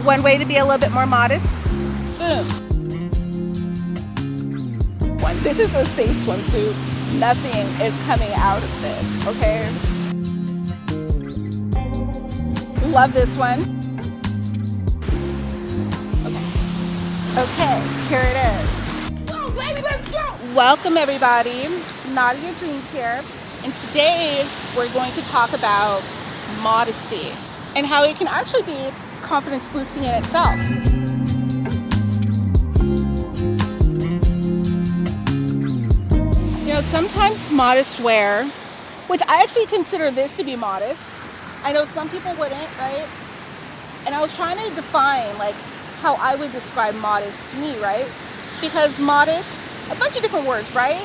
One way to be a little bit more modest. Boom. This is a safe swimsuit. Nothing is coming out of this, okay? Love this one. Okay, here it is. Go, baby, let's go! Welcome, everybody. Nadia Dreams here. And today, we're going to talk about modesty and how it can actually be confidence boosting in itself. You know, sometimes modest wear, which I actually consider this to be modest. I know some people wouldn't, right? And I was trying to define like how I would describe modest to me, right? Because modest, a bunch of different words, right?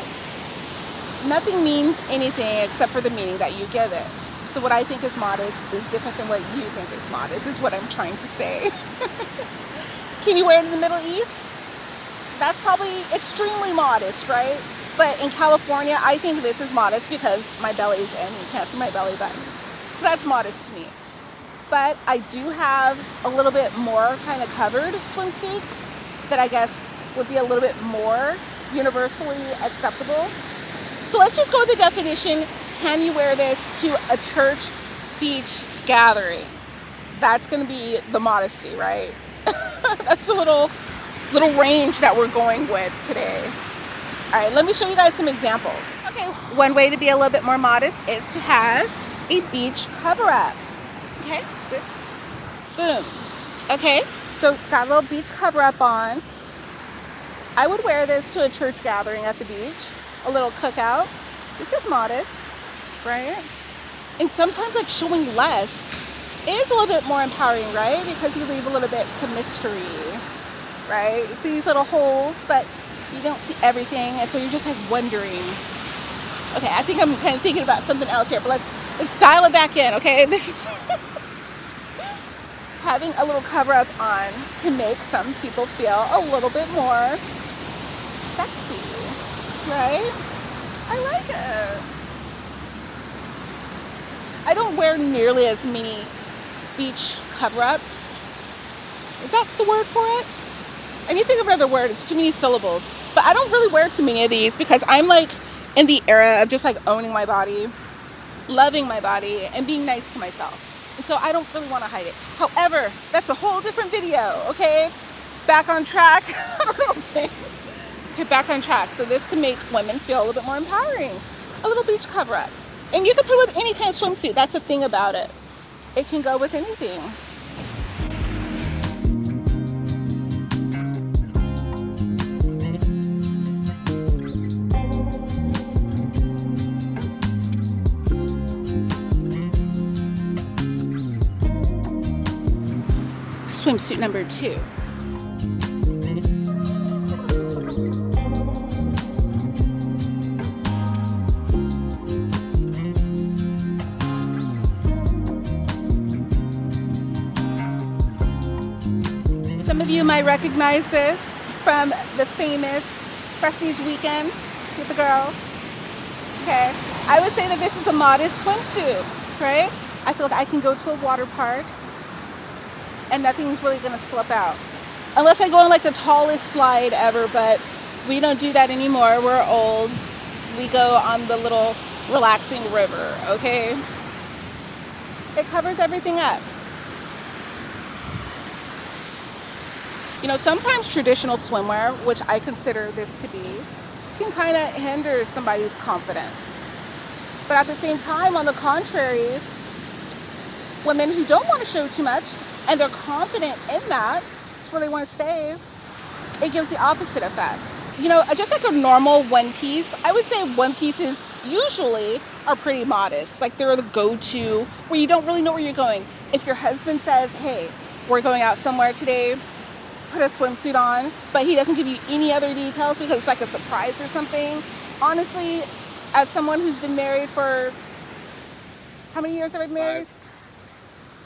Nothing means anything except for the meaning that you give it. So what I think is modest is different than what you think is modest, is what I'm trying to say. Can you wear it in the Middle East? That's probably extremely modest, right? But in California, I think this is modest because my belly's in. You can't see my belly button. So that's modest to me. But I do have a little bit more kind of covered swimsuits that I guess would be a little bit more universally acceptable. So let's just go with the definition. Can you wear this to a church beach gathering? That's going to be the modesty, right? That's the little range that we're going with today. All right, let me show you guys some examples. Okay, one way to be a little bit more modest is to have a beach cover-up. Okay, this, boom. Okay, so got a little beach cover-up on. I would wear this to a church gathering at the beach, a little cookout. This is modest, right? And sometimes like showing less is a little bit more empowering, right? Because you leave a little bit to mystery, right? You see these little holes, but you don't see everything, and so you're just like wondering. Okay, I think I'm kind of thinking about something else here, but let's dial it back in, okay? This is having a little cover-up on can make some people feel a little bit more sexy, right? I like it. I don't wear nearly as many beach cover-ups. Is that the word for it? I need to think of another word. It's too many syllables. But I don't really wear too many of these because I'm like in the era of just like owning my body, loving my body, and being nice to myself. And so I don't really want to hide it. However, that's a whole different video, okay? Back on track. I don't know what I'm saying. Okay, back on track. So this can make women feel a little bit more empowering. A little beach cover-up. And you can put it with any kind of swimsuit. That's the thing about it. It can go with anything. Swimsuit number 2. Some of you might recognize this from the famous Freshies weekend with the girls. Okay, I would say that this is a modest swimsuit, right? I feel like I can go to a water park and nothing's really gonna slip out. Unless I go on like the tallest slide ever, but we don't do that anymore. We're old. We go on the little relaxing river, okay? It covers everything up. You know, sometimes traditional swimwear, which I consider this to be, can kind of hinder somebody's confidence. But at the same time, on the contrary, women who don't want to show too much and they're confident in that, it's where they want to stay, it gives the opposite effect. You know, just like a normal one piece, I would say one pieces usually are pretty modest. Like they're the go-to where you don't really know where you're going. If your husband says, hey, we're going out somewhere today, put a swimsuit on, but he doesn't give you any other details because it's like a surprise or something. Honestly, as someone who's been married for, how many years have I been married? 5.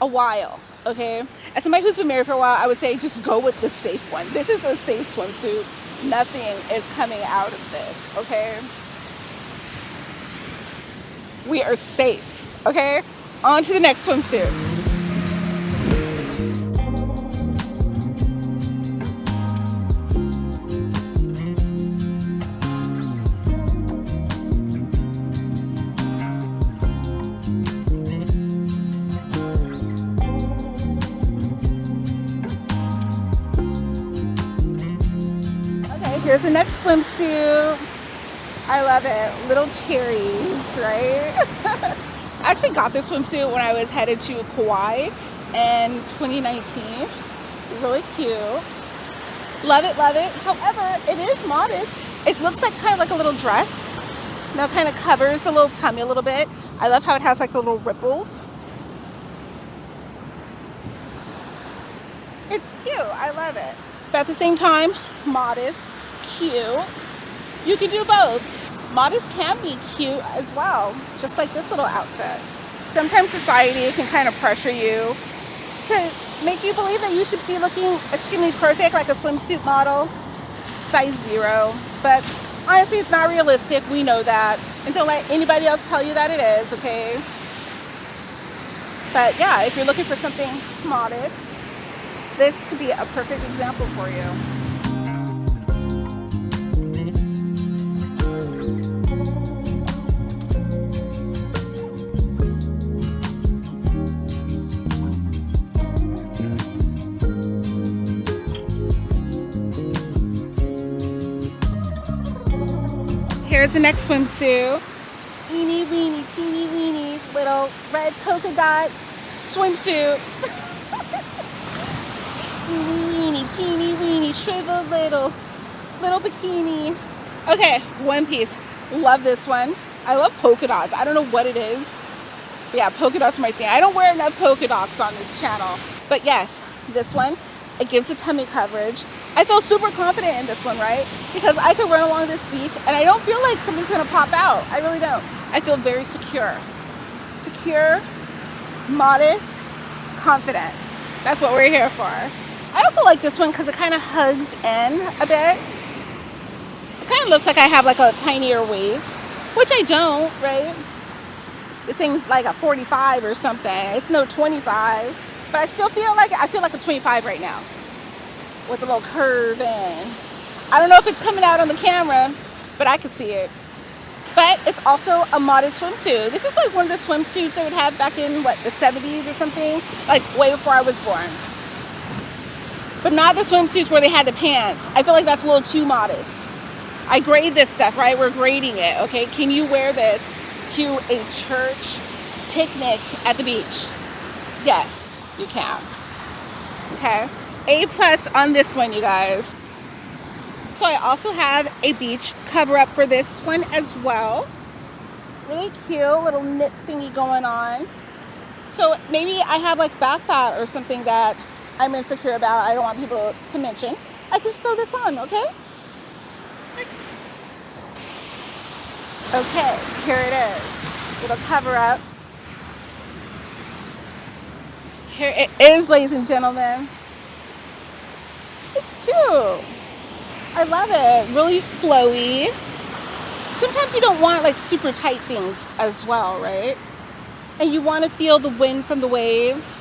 A while, okay? As somebody who's been married for a while, I would say just go with the safe one. This is a safe swimsuit. Nothing is coming out of this, okay? We are safe, okay? On to the next swimsuit. Here's the next swimsuit. I love it. Little cherries, right? I actually got this swimsuit when I was headed to Kauai in 2019. Really cute. Love it, love it. However, it is modest. It looks like kind of like a little dress. Now kind of covers the little tummy a little bit. I love how it has like the little ripples. It's cute. I love it. But at the same time, modest, cute. You can do both. Modest can be cute as well, just like this little outfit. Sometimes society can kind of pressure you to make you believe that you should be looking extremely perfect, like a swimsuit model, size 0. But honestly, it's not realistic. We know that. And don't let anybody else tell you that it is, okay? But yeah, if you're looking for something modest, this could be a perfect example for you. Here's the next swimsuit. Eeny weeny, teeny weeny, little red polka dot swimsuit. Eeny weeny, teeny weeny, shriveled little bikini. Okay, one piece. Love this one. I love polka dots. I don't know what it is. But yeah, polka dots are my thing. I don't wear enough polka dots on this channel. But yes, this one, it gives a tummy coverage. I feel super confident in this one, right? Because I could run along this beach and I don't feel like something's gonna pop out. I really don't. I feel very secure. Secure, modest, confident. That's what we're here for. I also like this one because it kind of hugs in a bit. It kind of looks like I have like a tinier waist, which I don't, right? It seems like a 45 or something. It's no 25, but I still feel like a 25 right now with a little curve in. I don't know if it's coming out on the camera, but I can see it. But it's also a modest swimsuit. This is like one of the swimsuits they would have back in, what, the 70s or something? Like way before I was born. But not the swimsuits where they had the pants. I feel like that's a little too modest. I grade this stuff, right? We're grading it, okay? Can you wear this to a church picnic at the beach? Yes, you can. Okay? A+ on this one, you guys. So I also have a beach cover up for this one as well. Really cute little knit thingy going on. So maybe I have like back fat or something that I'm insecure about. I don't want people to mention. I can just throw this on, okay? Okay, here it is. Little cover up. Here it is, ladies and gentlemen. It's cute. I love it. Really flowy. Sometimes you don't want like super tight things as well, right? And you want to feel the wind from the waves.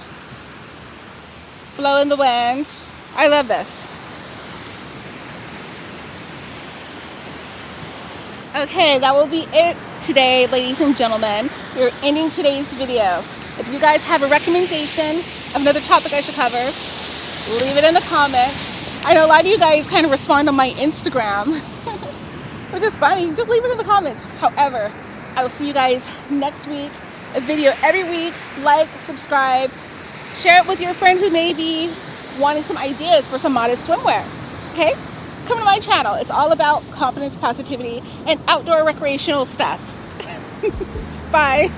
Blowing the wind. I love this. Okay, that will be it today, ladies and gentlemen. We're ending today's video. If you guys have a recommendation of another topic I should cover, leave it in the comments. I know a lot of you guys kind of respond on my Instagram, which is funny. Just leave it in the comments. However, I will see you guys next week. A video every week. Like, subscribe, share it with your friend who may be wanting some ideas for some modest swimwear. Okay? Come to my channel. It's all about confidence, positivity, and outdoor recreational stuff. Bye.